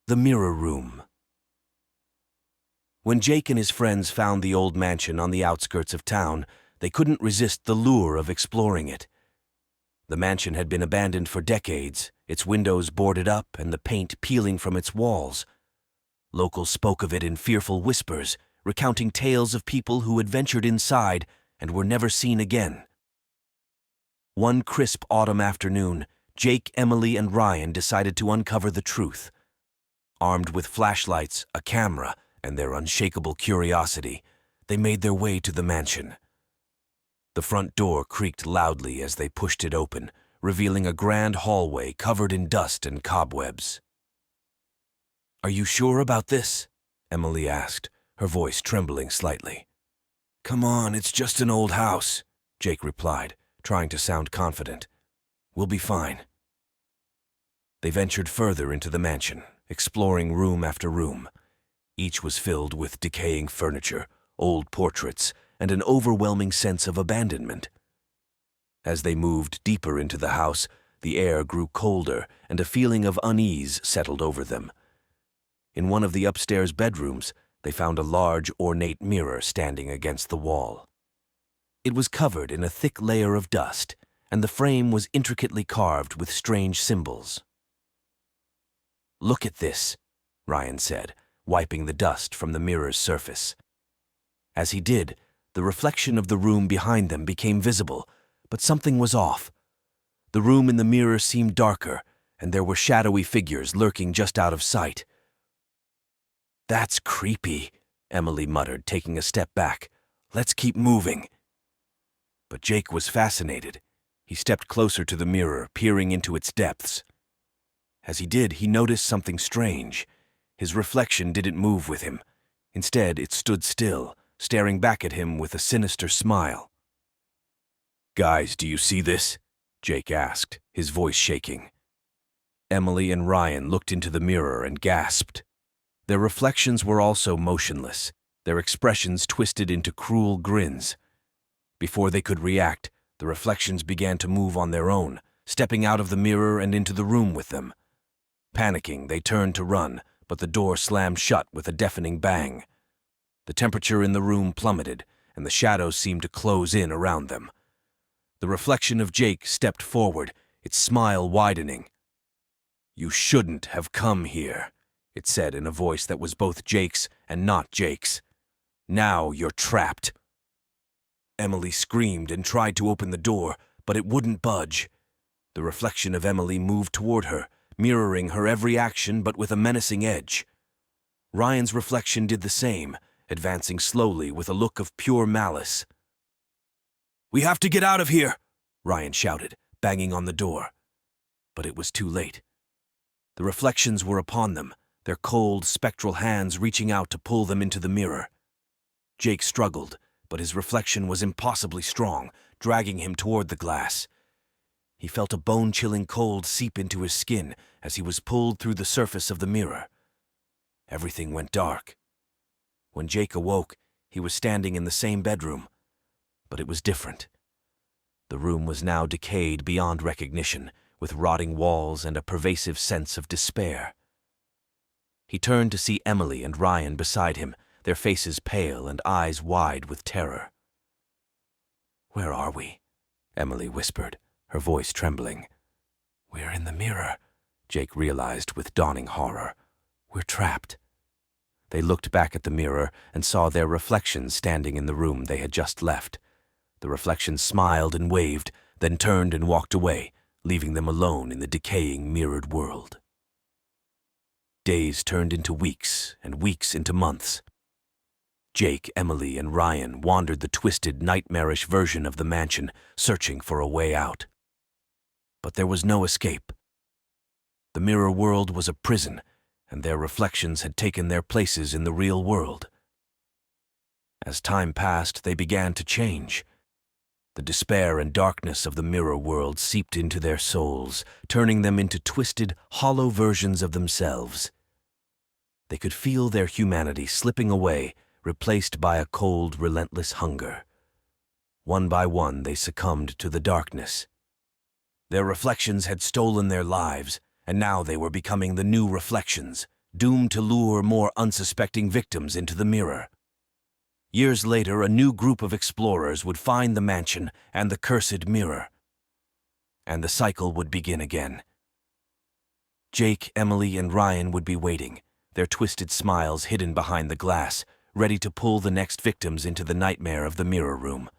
The Mirror Room. When Jake and his friends found the old mansion on the outskirts of town, they couldn't resist the lure of exploring it. The mansion had been abandoned for decades, its windows boarded up and the paint peeling from its walls. Locals spoke of it in fearful whispers, recounting tales of people who had ventured inside and were never seen again. One crisp autumn afternoon, Jake, Emily, and Ryan decided to uncover the truth. Armed with flashlights, a camera, and their unshakable curiosity, they made their way to the mansion. The front door creaked loudly as they pushed it open, revealing a grand hallway covered in dust and cobwebs. "Are you sure about this?" Emily asked, her voice trembling slightly. "Come on, it's just an old house," Jake replied, trying to sound confident. "We'll be fine." They ventured further into the mansion, exploring room after room. Each was filled with decaying furniture, old portraits, and an overwhelming sense of abandonment. As they moved deeper into the house, the air grew colder and a feeling of unease settled over them. In one of the upstairs bedrooms, they found a large, ornate mirror standing against the wall. It was covered in a thick layer of dust, and the frame was intricately carved with strange symbols. "Look at this," Ryan said, wiping the dust from the mirror's surface. As he did, the reflection of the room behind them became visible, but something was off. The room in the mirror seemed darker, and there were shadowy figures lurking just out of sight. "That's creepy," Emily muttered, taking a step back. "Let's keep moving." But Jake was fascinated. He stepped closer to the mirror, peering into its depths. As he did, he noticed something strange. His reflection didn't move with him. Instead, it stood still, staring back at him with a sinister smile. "Guys, do you see this?" Jake asked, his voice shaking. Emily and Ryan looked into the mirror and gasped. Their reflections were also motionless, their expressions twisted into cruel grins. Before they could react, the reflections began to move on their own, stepping out of the mirror and into the room with them. Panicking, they turned to run, but the door slammed shut with a deafening bang. The temperature in the room plummeted, and the shadows seemed to close in around them. The reflection of Jake stepped forward, its smile widening. "You shouldn't have come here," it said in a voice that was both Jake's and not Jake's. "Now you're trapped." Emily screamed and tried to open the door, but it wouldn't budge. The reflection of Emily moved toward her, mirroring her every action but with a menacing edge. Ryan's reflection did the same, advancing slowly with a look of pure malice. "We have to get out of here!" Ryan shouted, banging on the door. But it was too late. The reflections were upon them, their cold, spectral hands reaching out to pull them into the mirror. Jake struggled, but his reflection was impossibly strong, dragging him toward the glass. He felt a bone-chilling cold seep into his skin as he was pulled through the surface of the mirror. Everything went dark. When Jake awoke, he was standing in the same bedroom, but it was different. The room was now decayed beyond recognition, with rotting walls and a pervasive sense of despair. He turned to see Emily and Ryan beside him, their faces pale and eyes wide with terror. "Where are we?" Emily whispered, her voice trembling. "We're in the mirror," Jake realized with dawning horror. "We're trapped." They looked back at the mirror and saw their reflections standing in the room they had just left. The reflections smiled and waved, then turned and walked away, leaving them alone in the decaying mirrored world. Days turned into weeks, and weeks into months. Jake, Emily, and Ryan wandered the twisted, nightmarish version of the mansion, searching for a way out. But there was no escape. The mirror world was a prison, and their reflections had taken their places in the real world. As time passed, they began to change. The despair and darkness of the mirror world seeped into their souls, turning them into twisted, hollow versions of themselves. They could feel their humanity slipping away, replaced by a cold, relentless hunger. One by one, they succumbed to the darkness. Their reflections had stolen their lives, and now they were becoming the new reflections, doomed to lure more unsuspecting victims into the mirror. Years later, a new group of explorers would find the mansion and the cursed mirror, and the cycle would begin again. Jake, Emily, and Ryan would be waiting, their twisted smiles hidden behind the glass, ready to pull the next victims into the nightmare of the Mirror Room.